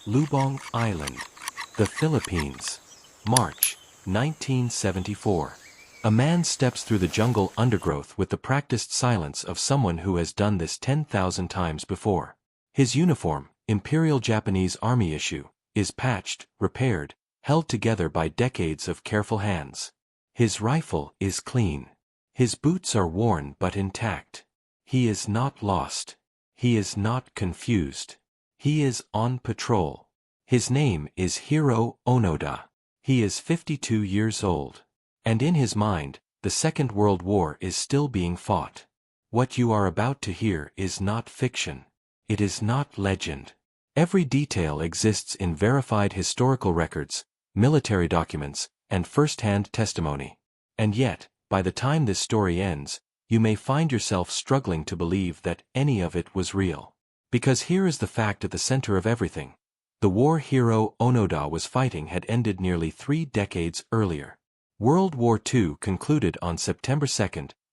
Lubang Island, the Philippines. March 1974. A man steps through the jungle undergrowth with the practiced silence of someone who has done this 10,000 times before. His uniform, Imperial Japanese Army issue, is patched, repaired, held together by decades of careful hands. His rifle is clean. His boots are worn but intact. He is not lost. He is not confused. He is on patrol. His name is Hiroo Onoda. He is 52 years old. And in his mind, the Second World War is still being fought. What you are about to hear is not fiction. It is not legend. Every detail exists in verified historical records, military documents, and first-hand testimony. And yet, by the time this story ends, you may find yourself struggling to believe that any of it was real. Because here is the fact at the center of everything. The war Hiroo Onoda was fighting had ended nearly 3 decades earlier. World War II concluded on September 2,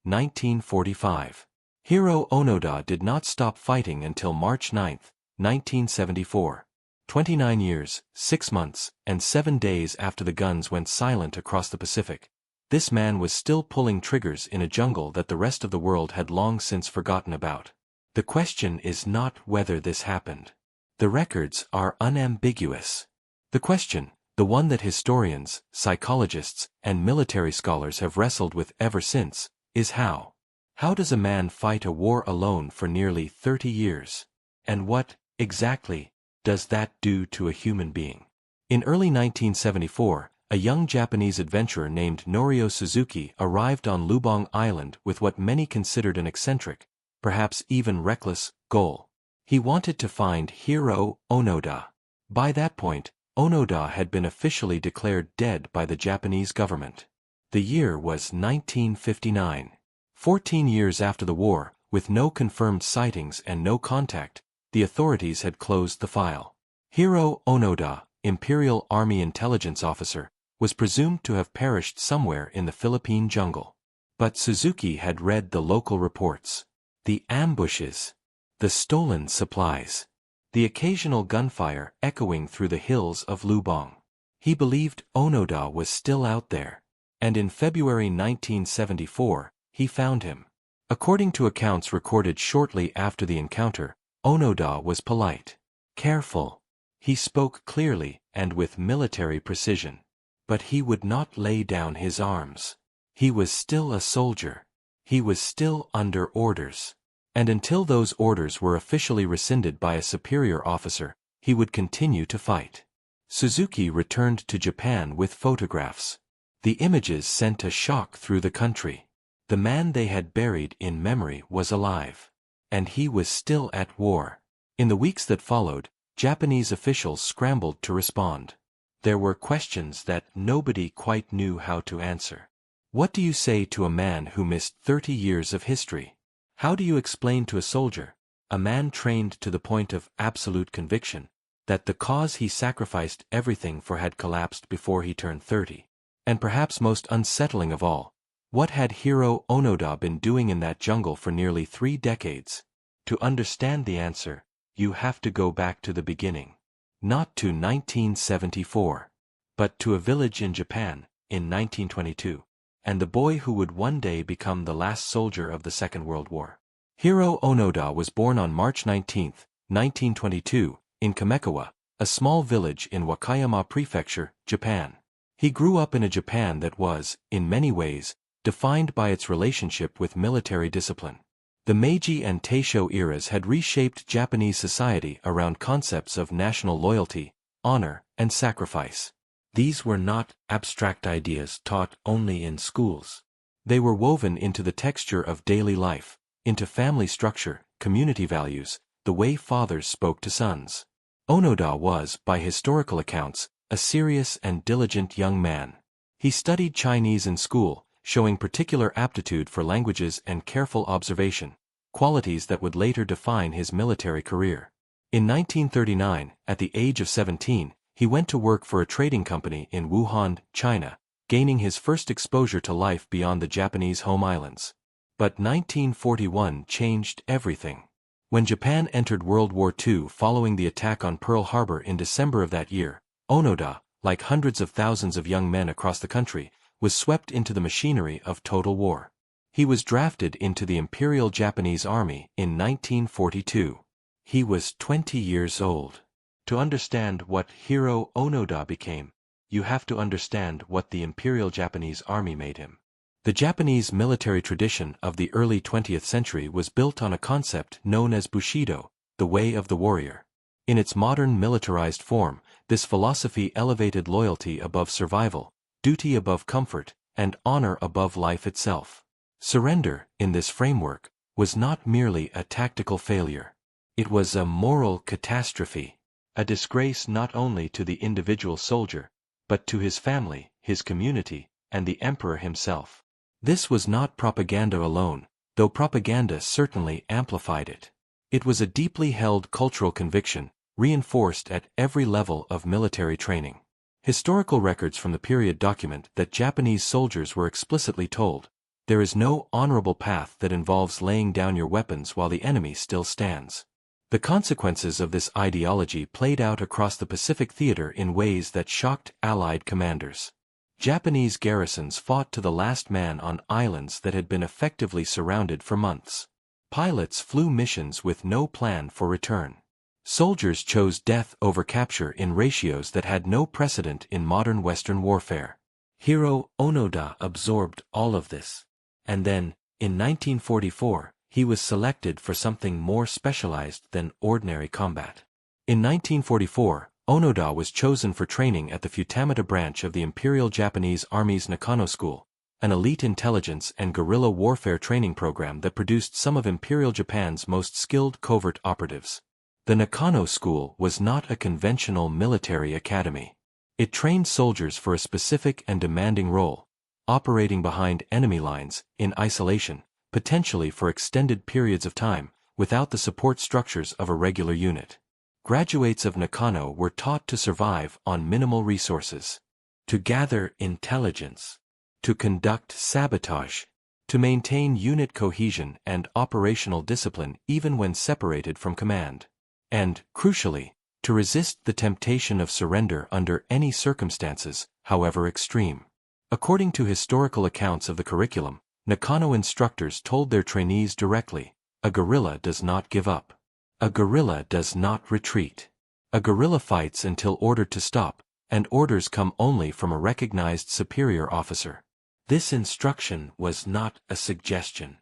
1945. Hiroo Onoda did not stop fighting until March 9, 1974. 29 years, 6 months, and 7 days after the guns went silent across the Pacific. This man was still pulling triggers in a jungle that the rest of the world had long since forgotten about. The question is not whether this happened. The records are unambiguous. The question, the one that historians, psychologists, and military scholars have wrestled with ever since, is how. How does a man fight a war alone for nearly 30 years? And what, exactly, does that do to a human being? In early 1974, a young Japanese adventurer named Norio Suzuki arrived on Lubang Island with what many considered an eccentric, perhaps even reckless, goal. He wanted to find Hiroo Onoda. By that point, Onoda had been officially declared dead by the Japanese government. The year was 1959. 14 years after the war, with no confirmed sightings and no contact, the authorities had closed the file. Hiroo Onoda, Imperial Army intelligence officer, was presumed to have perished somewhere in the Philippine jungle. But Suzuki had read the local reports. The ambushes. The stolen supplies. The occasional gunfire echoing through the hills of Lubang. He believed Onoda was still out there. And in February 1974, he found him. According to accounts recorded shortly after the encounter, Onoda was polite, careful. He spoke clearly and with military precision. But he would not lay down his arms. He was still a soldier. He was still under orders. And until those orders were officially rescinded by a superior officer, he would continue to fight. Suzuki returned to Japan with photographs. The images sent a shock through the country. The man they had buried in memory was alive. And he was still at war. In the weeks that followed, Japanese officials scrambled to respond. There were questions that nobody quite knew how to answer. What do you say to a man who missed 30 years of history? How do you explain to a soldier, a man trained to the point of absolute conviction, that the cause he sacrificed everything for had collapsed before he turned 30? And perhaps most unsettling of all, what had Hiroo Onoda been doing in that jungle for nearly 3 decades? To understand the answer, you have to go back to the beginning. Not to 1974, but to a village in Japan, in 1922, and the boy who would one day become the last soldier of the Second World War. Hiroo Onoda was born on March 19, 1922, in Kamekawa, a small village in Wakayama Prefecture, Japan. He grew up in a Japan that was, in many ways, defined by its relationship with military discipline. The Meiji and Taisho eras had reshaped Japanese society around concepts of national loyalty, honor, and sacrifice. These were not abstract ideas taught only in schools. They were woven into the texture of daily life, into family structure, community values, the way fathers spoke to sons. Onoda was, by historical accounts, a serious and diligent young man. He studied Chinese in school, showing particular aptitude for languages and careful observation, qualities that would later define his military career. In 1939, at the age of 17, he went to work for a trading company in Wuhan, China, gaining his first exposure to life beyond the Japanese home islands. But 1941 changed everything. When Japan entered World War II following the attack on Pearl Harbor in December of that year, Onoda, like hundreds of thousands of young men across the country, was swept into the machinery of total war. He was drafted into the Imperial Japanese Army in 1942. He was 20 years old. To understand what Hiroo Onoda became, you have to understand what the Imperial Japanese Army made him. The Japanese military tradition of the early 20th century was built on a concept known as Bushido, the way of the warrior. In its modern militarized form, this philosophy elevated loyalty above survival, duty above comfort, and honor above life itself. Surrender, in this framework, was not merely a tactical failure. It was a moral catastrophe, a disgrace not only to the individual soldier, but to his family, his community, and the emperor himself. This was not propaganda alone, though propaganda certainly amplified it. It was a deeply held cultural conviction, reinforced at every level of military training. Historical records from the period document that Japanese soldiers were explicitly told, "There is no honorable path that involves laying down your weapons while the enemy still stands." The consequences of this ideology played out across the Pacific theater in ways that shocked Allied commanders. Japanese garrisons fought to the last man on islands that had been effectively surrounded for months. Pilots flew missions with no plan for return. Soldiers chose death over capture in ratios that had no precedent in modern Western warfare. Hiroo Onoda absorbed all of this. And then, in 1944, he was selected for something more specialized than ordinary combat. In 1944, Onoda was chosen for training at the Futamata branch of the Imperial Japanese Army's Nakano School, an elite intelligence and guerrilla warfare training program that produced some of Imperial Japan's most skilled covert operatives. The Nakano School was not a conventional military academy. It trained soldiers for a specific and demanding role, operating behind enemy lines, in isolation, potentially for extended periods of time, without the support structures of a regular unit. Graduates of Nakano were taught to survive on minimal resources, to gather intelligence, to conduct sabotage, to maintain unit cohesion and operational discipline even when separated from command, and, crucially, to resist the temptation of surrender under any circumstances, however extreme. According to historical accounts of the curriculum, Nakano instructors told their trainees directly, "A guerrilla does not give up. A guerrilla does not retreat. A guerrilla fights until ordered to stop, and orders come only from a recognized superior officer." This instruction was not a suggestion.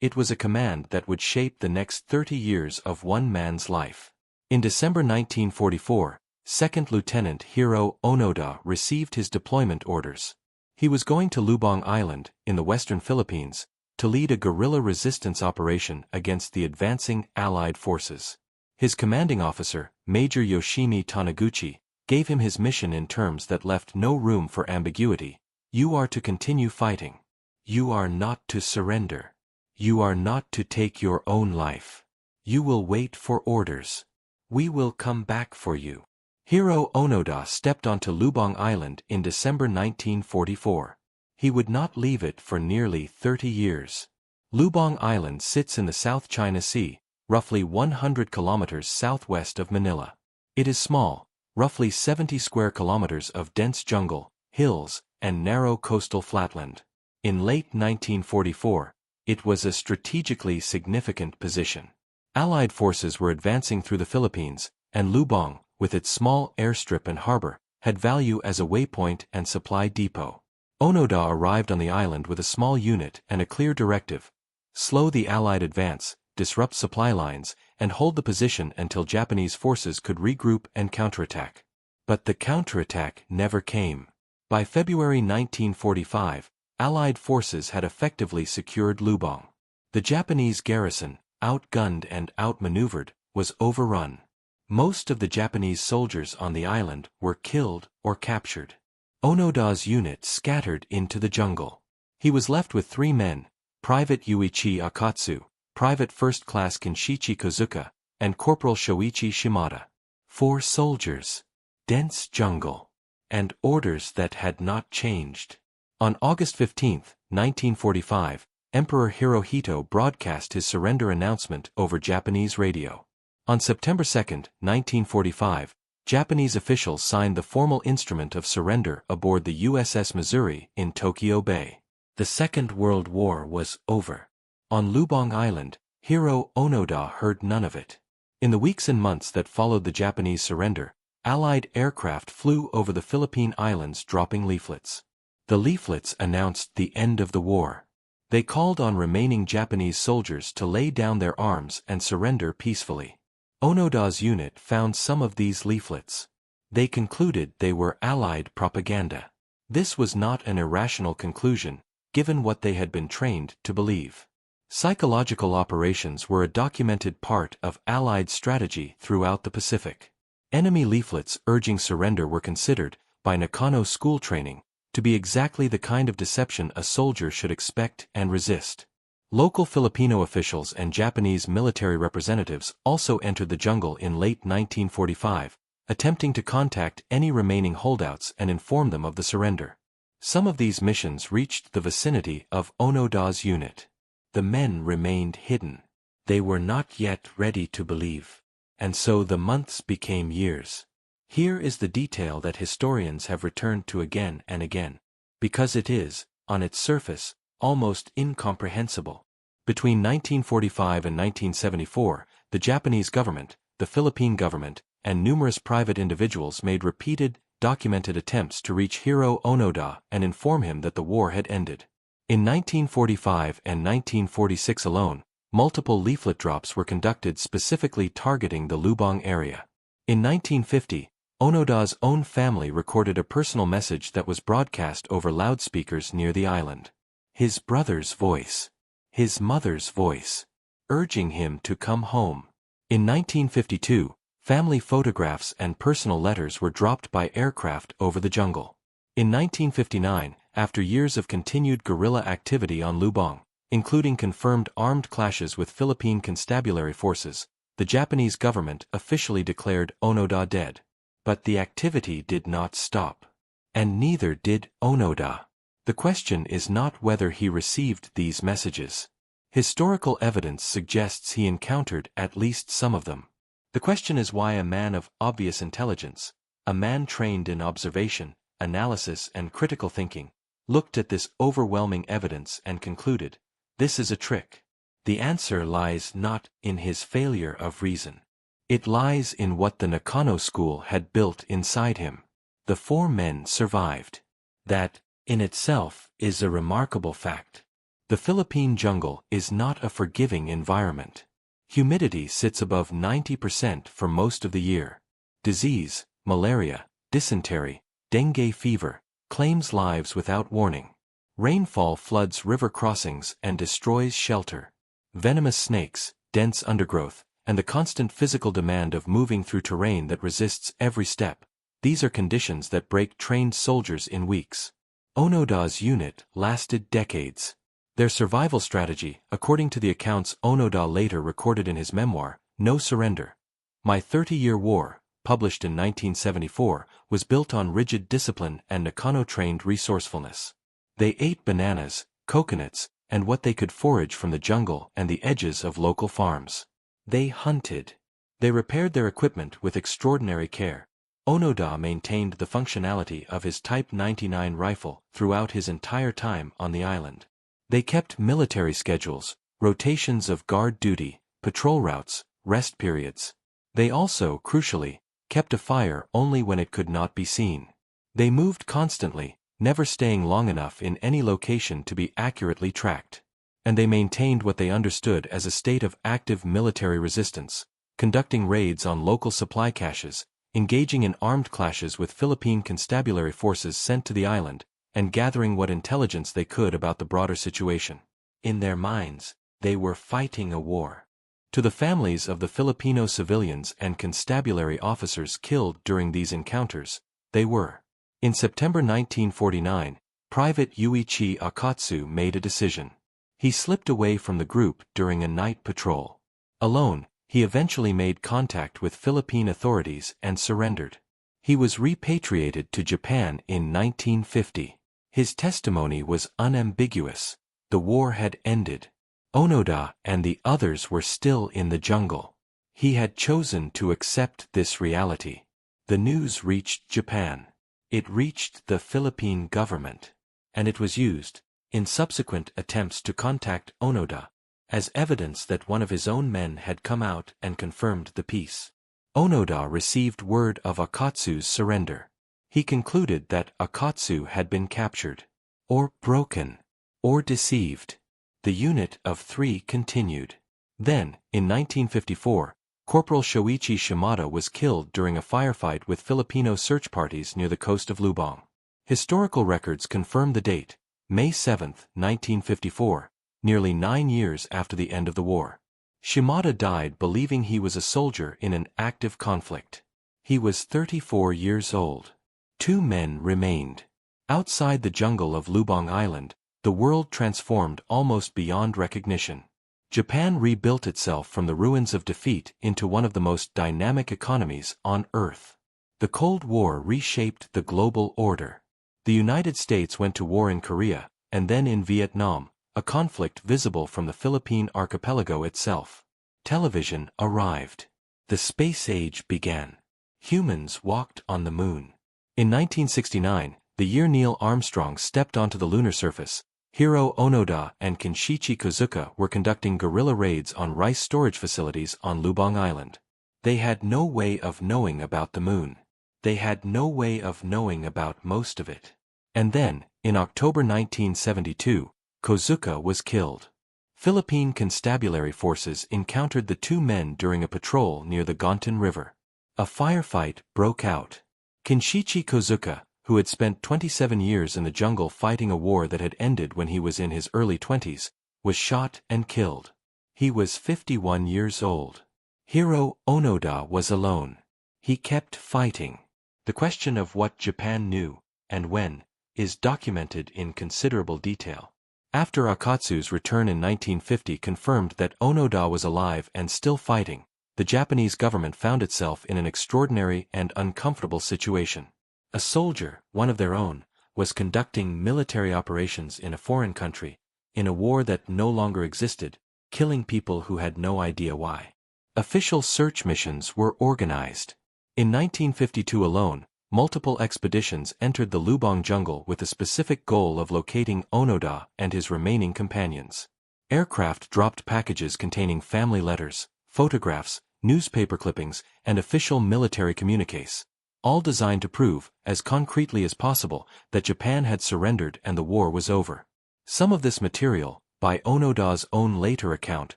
It was a command that would shape the next 30 years of one man's life. In December 1944, 2nd Lieutenant Hiroo Onoda received his deployment orders. He was going to Lubang Island, in the western Philippines, to lead a guerrilla resistance operation against the advancing Allied forces. His commanding officer, Major Yoshimi Taniguchi, gave him his mission in terms that left no room for ambiguity. "You are to continue fighting. You are not to surrender. You are not to take your own life. You will wait for orders. We will come back for you." Hiroo Onoda stepped onto Lubang Island in December 1944. He would not leave it for nearly 30 years. Lubang Island sits in the South China Sea, roughly 100 kilometers southwest of Manila. It is small, roughly 70 square kilometers of dense jungle, hills, and narrow coastal flatland. In late 1944, it was a strategically significant position. Allied forces were advancing through the Philippines, and Lubang, with its small airstrip and harbor, had value as a waypoint and supply depot. Onoda arrived on the island with a small unit and a clear directive: slow the Allied advance, disrupt supply lines, and hold the position until Japanese forces could regroup and counterattack. But the counterattack never came. By February 1945, Allied forces had effectively secured Lubang. The Japanese garrison, outgunned and outmaneuvered, was overrun. Most of the Japanese soldiers on the island were killed or captured. Onoda's unit scattered into the jungle. He was left with 3 men, Private Yuichi Akatsu, Private First Class Kinshichi Kozuka, and Corporal Shoichi Shimada. 4 soldiers, dense jungle, and orders that had not changed. On August 15, 1945, Emperor Hirohito broadcast his surrender announcement over Japanese radio. On September 2, 1945, Japanese officials signed the formal instrument of surrender aboard the USS Missouri in Tokyo Bay. The Second World War was over. On Lubang Island, Hiroo Onoda heard none of it. In the weeks and months that followed the Japanese surrender, Allied aircraft flew over the Philippine Islands dropping leaflets. The leaflets announced the end of the war. They called on remaining Japanese soldiers to lay down their arms and surrender peacefully. Onoda's unit found some of these leaflets. They concluded they were Allied propaganda. This was not an irrational conclusion, given what they had been trained to believe. Psychological operations were a documented part of Allied strategy throughout the Pacific. Enemy leaflets urging surrender were considered, by Nakano school training, to be exactly the kind of deception a soldier should expect and resist. Local Filipino officials and Japanese military representatives also entered the jungle in late 1945, attempting to contact any remaining holdouts and inform them of the surrender. Some of these missions reached the vicinity of Onoda's unit. The men remained hidden. They were not yet ready to believe. And so the months became years. Here is the detail that historians have returned to again and again, because it is, on its surface, almost incomprehensible. Between 1945 and 1974, the Japanese government, the Philippine government, and numerous private individuals made repeated, documented attempts to reach Hiroo Onoda and inform him that the war had ended. In 1945 and 1946 alone, multiple leaflet drops were conducted specifically targeting the Lubang area. In 1950, Onoda's own family recorded a personal message that was broadcast over loudspeakers near the island. His brother's voice. His mother's voice. Urging him to come home. In 1952, family photographs and personal letters were dropped by aircraft over the jungle. In 1959, after years of continued guerrilla activity on Lubang, including confirmed armed clashes with Philippine constabulary forces, the Japanese government officially declared Onoda dead. But the activity did not stop. And neither did Onoda. The question is not whether he received these messages. Historical evidence suggests he encountered at least some of them. The question is why a man of obvious intelligence, a man trained in observation, analysis and critical thinking, looked at this overwhelming evidence and concluded, this is a trick. The answer lies not in his failure of reason. It lies in what the Nakano school had built inside him. The 4 men survived. That, in itself, is a remarkable fact. The Philippine jungle is not a forgiving environment. Humidity sits above 90% for most of the year. Disease, malaria, dysentery, dengue fever, claims lives without warning. Rainfall floods river crossings and destroys shelter. Venomous snakes, dense undergrowth, and the constant physical demand of moving through terrain that resists every step. These are conditions that break trained soldiers in weeks. Onoda's unit lasted decades. Their survival strategy, according to the accounts Onoda later recorded in his memoir, No Surrender. My 30-Year War, published in 1974, was built on rigid discipline and Nakano-trained resourcefulness. They ate bananas, coconuts, and what they could forage from the jungle and the edges of local farms. They hunted. They repaired their equipment with extraordinary care. Onoda maintained the functionality of his Type 99 rifle throughout his entire time on the island. They kept military schedules, rotations of guard duty, patrol routes, rest periods. They also, crucially, kept a fire only when it could not be seen. They moved constantly, never staying long enough in any location to be accurately tracked. And they maintained what they understood as a state of active military resistance, conducting raids on local supply caches, engaging in armed clashes with Philippine constabulary forces sent to the island, and gathering what intelligence they could about the broader situation. In their minds, they were fighting a war. To the families of the Filipino civilians and constabulary officers killed during these encounters, they were. In September 1949, Private Yuichi Akatsu made a decision. He slipped away from the group during a night patrol. Alone, he eventually made contact with Philippine authorities and surrendered. He was repatriated to Japan in 1950. His testimony was unambiguous. The war had ended. Onoda and the others were still in the jungle. He had chosen to accept this reality. The news reached Japan. It reached the Philippine government. And it was used, in subsequent attempts to contact Onoda, as evidence that one of his own men had come out and confirmed the peace. Onoda received word of Akatsu's surrender. He concluded that Akatsu had been captured, or broken, or deceived. The unit of 3 continued. Then, in 1954, Corporal Shoichi Shimada was killed during a firefight with Filipino search parties near the coast of Lubang. Historical records confirm the date, May 7, 1954, nearly 9 years after the end of the war. Shimada died believing he was a soldier in an active conflict. He was 34 years old. 2 men remained. Outside the jungle of Lubang Island, the world transformed almost beyond recognition. Japan rebuilt itself from the ruins of defeat into one of the most dynamic economies on Earth. The Cold War reshaped the global order. The United States went to war in Korea, and then in Vietnam, a conflict visible from the Philippine archipelago itself. Television arrived. The space age began. Humans walked on the moon. In 1969, the year Neil Armstrong stepped onto the lunar surface, Hiroo Onoda and Kinshichi Kozuka were conducting guerrilla raids on rice storage facilities on Lubang Island. They had no way of knowing about the moon. They had no way of knowing about most of it. And then, in October 1972, Kozuka was killed. Philippine constabulary forces encountered the 2 men during a patrol near the Gontin River. A firefight broke out. Kinshichi Kozuka, who had spent 27 years in the jungle fighting a war that had ended when he was in his early 20s, was shot and killed. He was 51 years old. Hiroo Onoda was alone. He kept fighting. The question of what Japan knew, and when, is documented in considerable detail. After Akatsu's return in 1950 confirmed that Onoda was alive and still fighting, the Japanese government found itself in an extraordinary and uncomfortable situation. A soldier, one of their own, was conducting military operations in a foreign country, in a war that no longer existed, killing people who had no idea why. Official search missions were organized. In 1952 alone, multiple expeditions entered the Lubang jungle with the specific goal of locating Onoda and his remaining companions. Aircraft dropped packages containing family letters, photographs, newspaper clippings, and official military communiques, all designed to prove, as concretely as possible, that Japan had surrendered and the war was over. Some of this material, by Onoda's own later account,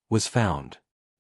was found.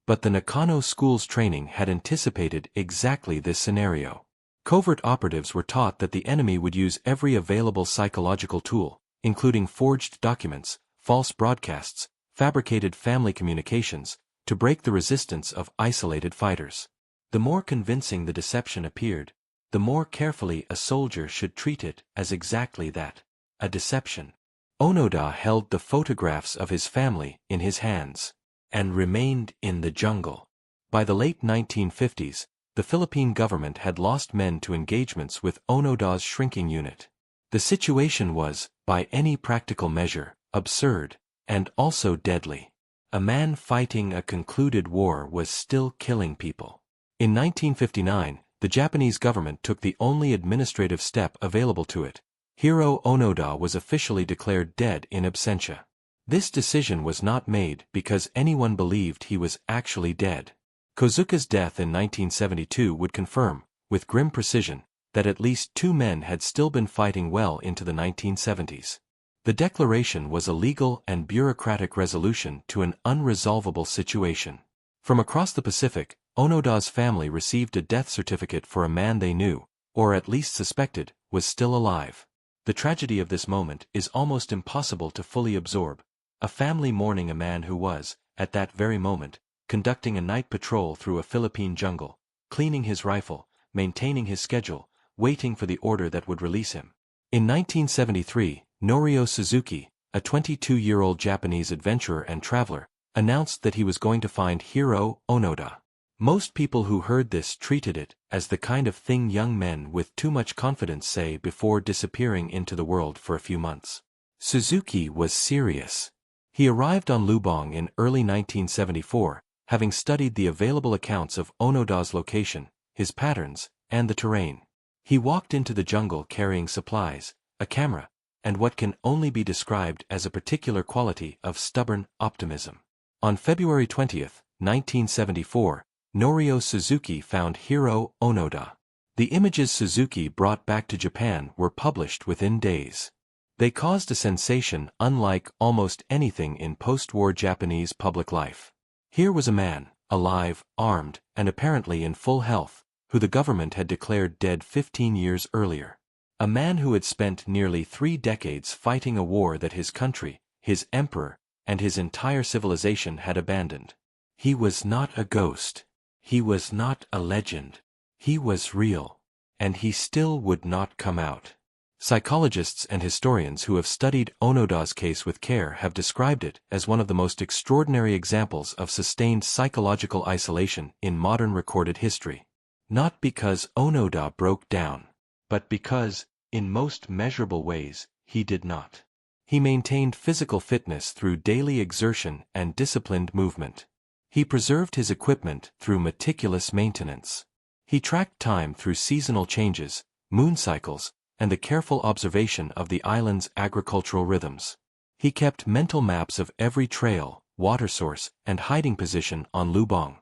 But the Nakano School's training had anticipated exactly this scenario. Covert operatives were taught that the enemy would use every available psychological tool, including forged documents, false broadcasts, fabricated family communications, to break the resistance of isolated fighters. The more convincing the deception appeared, the more carefully a soldier should treat it as exactly that, a deception. Onoda held the photographs of his family in his hands, and remained in the jungle. By the late 1950s, the Philippine government had lost men to engagements with Onoda's shrinking unit. The situation was, by any practical measure, absurd, and also deadly. A man fighting a concluded war was still killing people. In 1959, the Japanese government took the only administrative step available to it. Hiroo Onoda was officially declared dead in absentia. This decision was not made because anyone believed he was actually dead. Kozuka's death in 1972 would confirm, with grim precision, that at least 2 men had still been fighting well into the 1970s. The declaration was a legal and bureaucratic resolution to an unresolvable situation. From across the Pacific, Onoda's family received a death certificate for a man they knew, or at least suspected, was still alive. The tragedy of this moment is almost impossible to fully absorb. A family mourning a man who was, at that very moment, conducting a night patrol through a Philippine jungle, cleaning his rifle, maintaining his schedule, waiting for the order that would release him. In 1973, Norio Suzuki, a 22-year-old Japanese adventurer and traveler, announced that he was going to find Hiroo Onoda. Most people who heard this treated it as the kind of thing young men with too much confidence say before disappearing into the world for a few months. Suzuki was serious. He arrived on Lubang in early 1974, having studied the available accounts of Onoda's location, his patterns, and the terrain. He walked into the jungle carrying supplies, a camera, and what can only be described as a particular quality of stubborn optimism. On February 20, 1974, Norio Suzuki found Hiroo Onoda. The images Suzuki brought back to Japan were published within days. They caused a sensation unlike almost anything in post-war Japanese public life. Here was a man, alive, armed, and apparently in full health, who the government had declared dead 15 years earlier. A man who had spent nearly 3 decades fighting a war that his country, his emperor, and his entire civilization had abandoned. He was not a ghost. He was not a legend. He was real. And he still would not come out. Psychologists and historians who have studied Onoda's case with care have described it as one of the most extraordinary examples of sustained psychological isolation in modern recorded history. Not because Onoda broke down, but because, in most measurable ways, he did not. He maintained physical fitness through daily exertion and disciplined movement. He preserved his equipment through meticulous maintenance. He tracked time through seasonal changes, moon cycles, and the careful observation of the island's agricultural rhythms. He kept mental maps of every trail, water source, and hiding position on Lubang.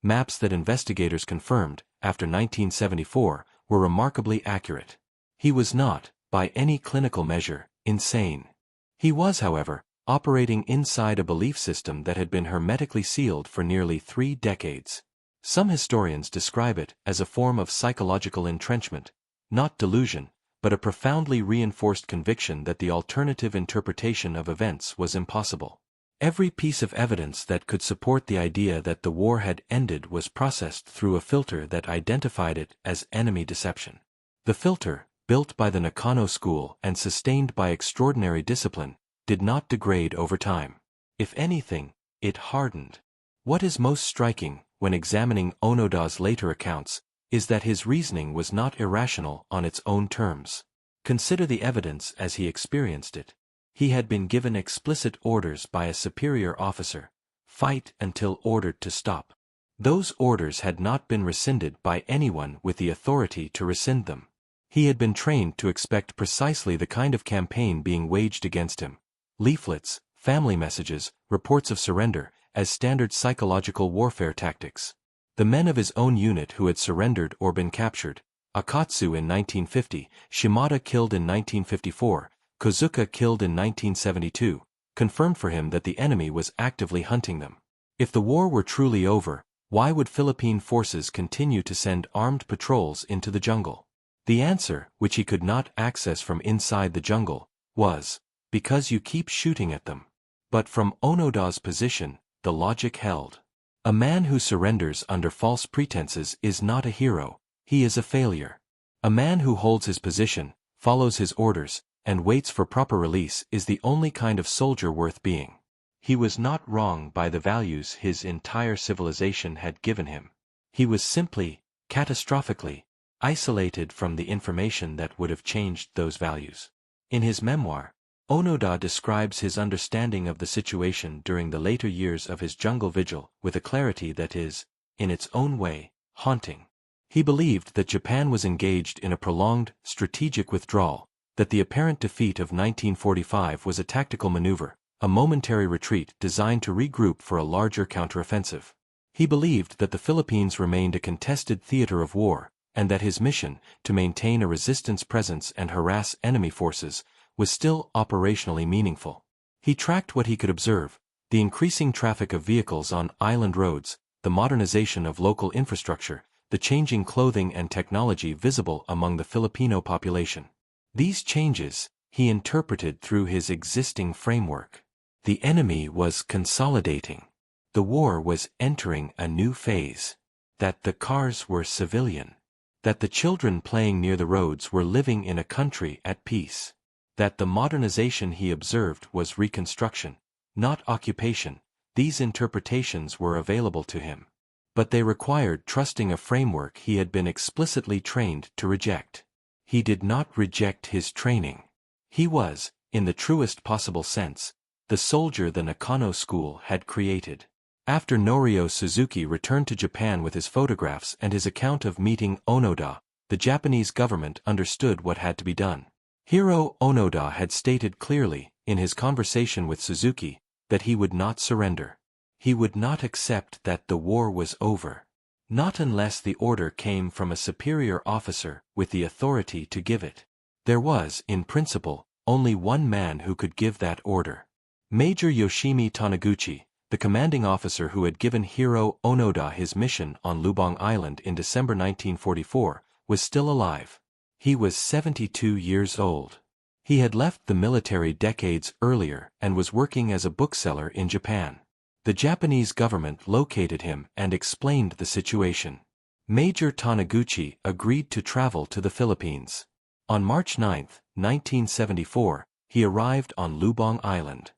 Maps that investigators confirmed, after 1974, were remarkably accurate. He was not, by any clinical measure, insane. He was, however, operating inside a belief system that had been hermetically sealed for nearly 3 decades. Some historians describe it as a form of psychological entrenchment, not delusion, but a profoundly reinforced conviction that the alternative interpretation of events was impossible. Every piece of evidence that could support the idea that the war had ended was processed through a filter that identified it as enemy deception. The filter, built by the Nakano school and sustained by extraordinary discipline, did not degrade over time. If anything, it hardened. What is most striking, when examining Onoda's later accounts, is that his reasoning was not irrational on its own terms. Consider the evidence as he experienced it. He had been given explicit orders by a superior officer: fight until ordered to stop. Those orders had not been rescinded by anyone with the authority to rescind them. He had been trained to expect precisely the kind of campaign being waged against him: leaflets, family messages, reports of surrender, as standard psychological warfare tactics. The men of his own unit who had surrendered or been captured, Akatsu in 1950, Shimada killed in 1954, Kozuka killed in 1972, confirmed for him that the enemy was actively hunting them. If the war were truly over, why would Philippine forces continue to send armed patrols into the jungle? The answer, which he could not access from inside the jungle, was, because you keep shooting at them. But from Onoda's position, the logic held. A man who surrenders under false pretenses is not a hero, he is a failure. A man who holds his position, follows his orders, and waits for proper release is the only kind of soldier worth being. He was not wrong by the values his entire civilization had given him. He was simply, catastrophically, isolated from the information that would have changed those values. In his memoir, Onoda describes his understanding of the situation during the later years of his jungle vigil with a clarity that is, in its own way, haunting. He believed that Japan was engaged in a prolonged, strategic withdrawal, that the apparent defeat of 1945 was a tactical maneuver, a momentary retreat designed to regroup for a larger counteroffensive. He believed that the Philippines remained a contested theater of war, and that his mission, to maintain a resistance presence and harass enemy forces, was still operationally meaningful. He tracked what he could observe: the increasing traffic of vehicles on island roads, the modernization of local infrastructure, the changing clothing and technology visible among the Filipino population. These changes, he interpreted through his existing framework. The enemy was consolidating. The war was entering a new phase. That the cars were civilian. That the children playing near the roads were living in a country at peace. That the modernization he observed was reconstruction, not occupation. These interpretations were available to him. But they required trusting a framework he had been explicitly trained to reject. He did not reject his training. He was, in the truest possible sense, the soldier the Nakano School had created. After Norio Suzuki returned to Japan with his photographs and his account of meeting Onoda, the Japanese government understood what had to be done. Hiroo Onoda had stated clearly, in his conversation with Suzuki, that he would not surrender. He would not accept that the war was over. Not unless the order came from a superior officer with the authority to give it. There was, in principle, only one man who could give that order. Major Yoshimi Taniguchi, the commanding officer who had given Hiroo Onoda his mission on Lubang Island in December 1944, was still alive. He was 72 years old. He had left the military decades earlier and was working as a bookseller in Japan. The Japanese government located him and explained the situation. Major Taniguchi agreed to travel to the Philippines. On March 9, 1974, he arrived on Lubang Island.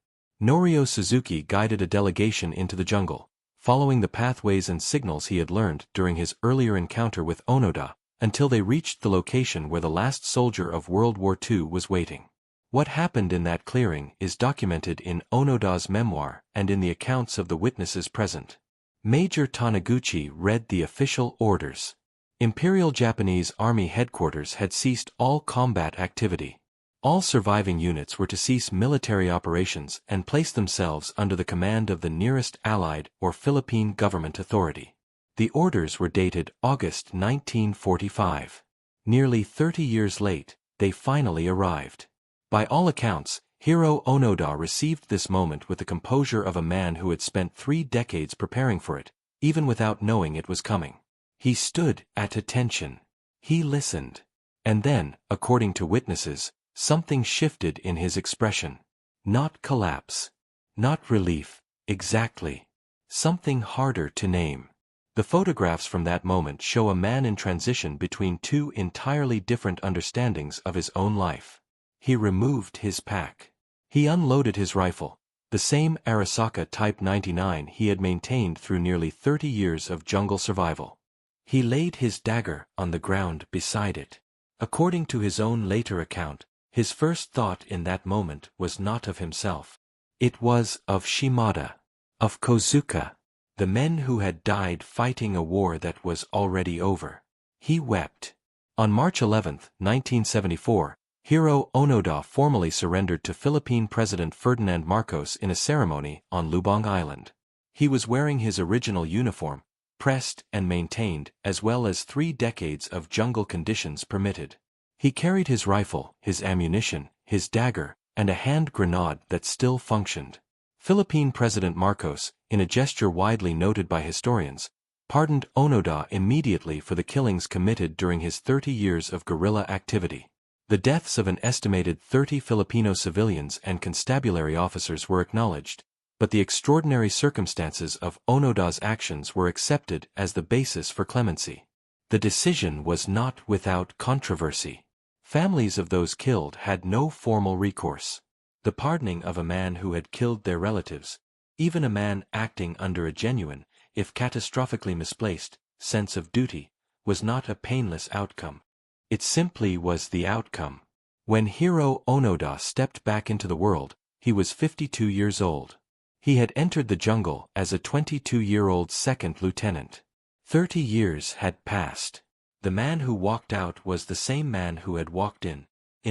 Norio Suzuki guided a delegation into the jungle, following the pathways and signals he had learned during his earlier encounter with Onoda, until they reached the location where the last soldier of World War II was waiting. What happened in that clearing is documented in Onoda's memoir and in the accounts of the witnesses present. Major Taniguchi read the official orders. Imperial Japanese Army headquarters had ceased all combat activity. All surviving units were to cease military operations and place themselves under the command of the nearest Allied or Philippine government authority. The orders were dated August 1945. Nearly 30 years late, they finally arrived. By all accounts, Hiroo Onoda received this moment with the composure of a man who had spent 3 decades preparing for it, even without knowing it was coming. He stood at attention. He listened. And then, according to witnesses, something shifted in his expression. Not collapse. Not relief, exactly. Something harder to name. The photographs from that moment show a man in transition between 2 entirely different understandings of his own life. He removed his pack. He unloaded his rifle, the same Arisaka Type 99 he had maintained through nearly 30 years of jungle survival. He laid his dagger on the ground beside it. According to his own later account, his first thought in that moment was not of himself. It was of Shimada, of Kozuka, the men who had died fighting a war that was already over. He wept. On March 11, 1974, Hiroo Onoda formally surrendered to Philippine President Ferdinand Marcos in a ceremony on Lubang Island. He was wearing his original uniform, pressed and maintained, as well as 3 decades of jungle conditions permitted. He carried his rifle, his ammunition, his dagger, and a hand grenade that still functioned. Philippine President Marcos, in a gesture widely noted by historians, pardoned Onoda immediately for the killings committed during his 30 years of guerrilla activity. The deaths of an estimated 30 Filipino civilians and constabulary officers were acknowledged, but the extraordinary circumstances of Onoda's actions were accepted as the basis for clemency. The decision was not without controversy. Families of those killed had no formal recourse. The pardoning of a man who had killed their relatives, even a man acting under a genuine, if catastrophically misplaced, sense of duty, was not a painless outcome. It simply was the outcome. When Hiroo Onoda stepped back into the world, he was 52 years old. He had entered the jungle as a 22-year-old second lieutenant. 30 years had passed. The man who walked out was the same man who had walked in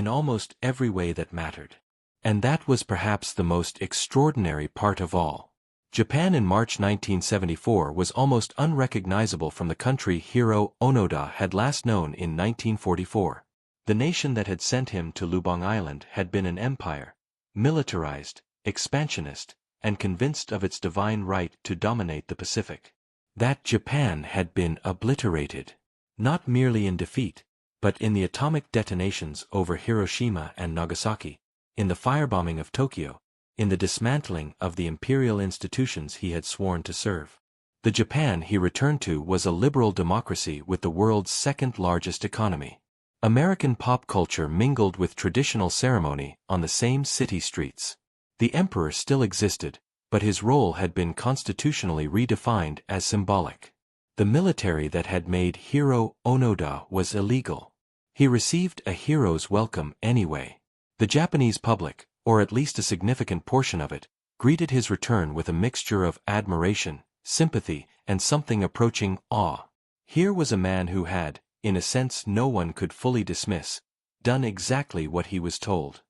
almost every way that mattered. And that was perhaps the most extraordinary part of all. Japan in March 1974 was almost unrecognizable from the country Hiroo Onoda had last known in 1944. The nation that had sent him to Lubang Island had been an empire, militarized, expansionist, and convinced of its divine right to dominate the Pacific. That Japan had been obliterated, not merely in defeat, but in the atomic detonations over Hiroshima and Nagasaki, in the firebombing of Tokyo, in the dismantling of the imperial institutions he had sworn to serve. The Japan he returned to was a liberal democracy with the world's second-largest economy. American pop culture mingled with traditional ceremony on the same city streets. The emperor still existed, but his role had been constitutionally redefined as symbolic. The military that had made Hiroo Onoda was illegal. He received a hero's welcome anyway. The Japanese public, or at least a significant portion of it, greeted his return with a mixture of admiration, sympathy, and something approaching awe. Here was a man who had, in a sense no one could fully dismiss, done exactly what he was told.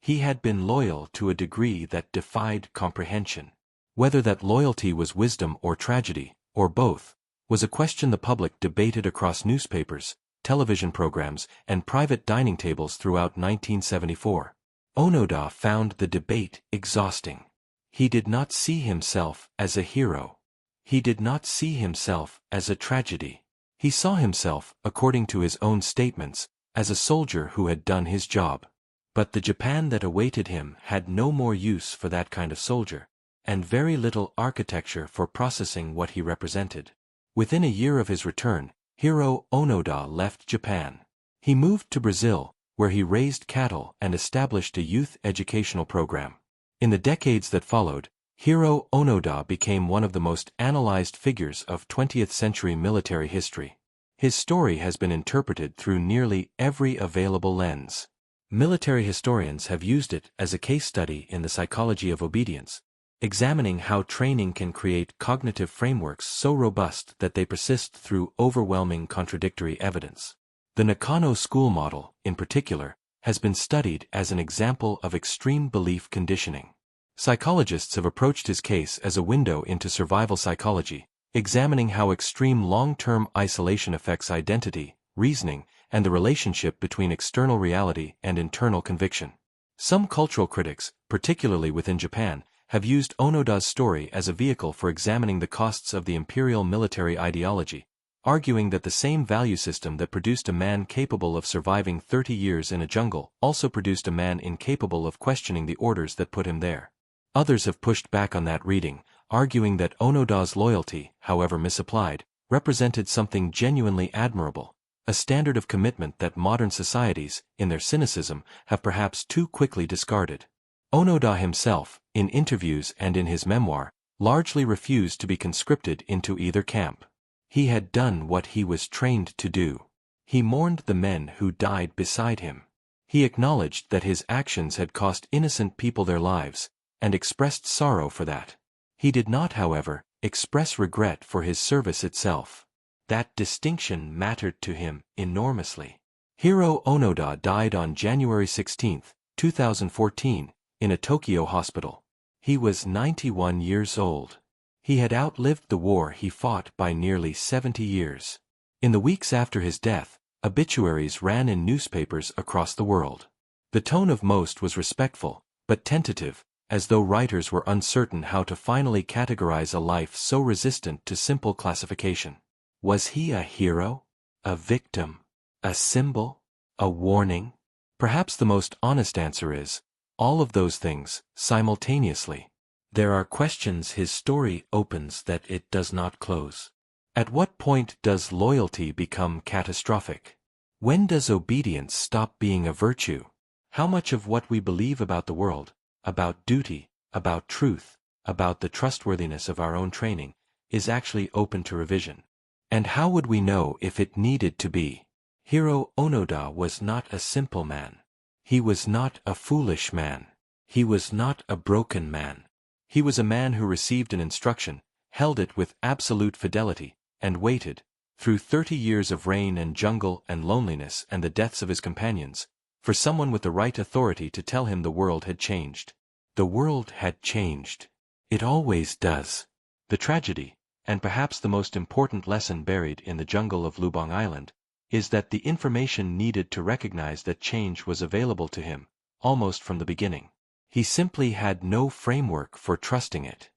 He had been loyal to a degree that defied comprehension. Whether that loyalty was wisdom or tragedy, or both, was a question the public debated across newspapers, television programs, and private dining tables throughout 1974. Onoda found the debate exhausting. He did not see himself as a hero. He did not see himself as a tragedy. He saw himself, according to his own statements, as a soldier who had done his job. But the Japan that awaited him had no more use for that kind of soldier, and very little architecture for processing what he represented. Within a year of his return, Hiroo Onoda left Japan. He moved to Brazil, where he raised cattle and established a youth educational program. In the decades that followed, Hiroo Onoda became one of the most analyzed figures of 20th-century military history. His story has been interpreted through nearly every available lens. Military historians have used it as a case study in the psychology of obedience, examining how training can create cognitive frameworks so robust that they persist through overwhelming contradictory evidence. The Nakano school model, in particular, has been studied as an example of extreme belief conditioning. Psychologists have approached his case as a window into survival psychology, examining how extreme long-term isolation affects identity, reasoning, and the relationship between external reality and internal conviction. Some cultural critics, particularly within Japan, have used Onoda's story as a vehicle for examining the costs of the imperial military ideology, arguing that the same value system that produced a man capable of surviving 30 years in a jungle also produced a man incapable of questioning the orders that put him there. Others have pushed back on that reading, arguing that Onoda's loyalty, however misapplied, represented something genuinely admirable, a standard of commitment that modern societies, in their cynicism, have perhaps too quickly discarded. Onoda himself, in interviews and in his memoir, largely refused to be conscripted into either camp. He had done what he was trained to do. He mourned the men who died beside him. He acknowledged that his actions had cost innocent people their lives, and expressed sorrow for that. He did not, however, express regret for his service itself. That distinction mattered to him enormously. Hiroo Onoda died on January 16, 2014, in a Tokyo hospital. He was 91 years old. He had outlived the war he fought by nearly 70 years. In the weeks after his death, obituaries ran in newspapers across the world. The tone of most was respectful, but tentative, as though writers were uncertain how to finally categorize a life so resistant to simple classification. Was he a hero? A victim? A symbol? A warning? Perhaps the most honest answer is, all of those things, simultaneously. There are questions his story opens that it does not close. At what point does loyalty become catastrophic? When does obedience stop being a virtue? How much of what we believe about the world, about duty, about truth, about the trustworthiness of our own training, is actually open to revision? And how would we know if it needed to be? Hiroo Onoda was not a simple man. He was not a foolish man. He was not a broken man. He was a man who received an instruction, held it with absolute fidelity, and waited, through 30 years of rain and jungle and loneliness and the deaths of his companions, for someone with the right authority to tell him the world had changed. The world had changed. It always does. The tragedy, and perhaps the most important lesson buried in the jungle of Lubang Island, is that the information needed to recognize that change was available to him, almost from the beginning. He simply had no framework for trusting it.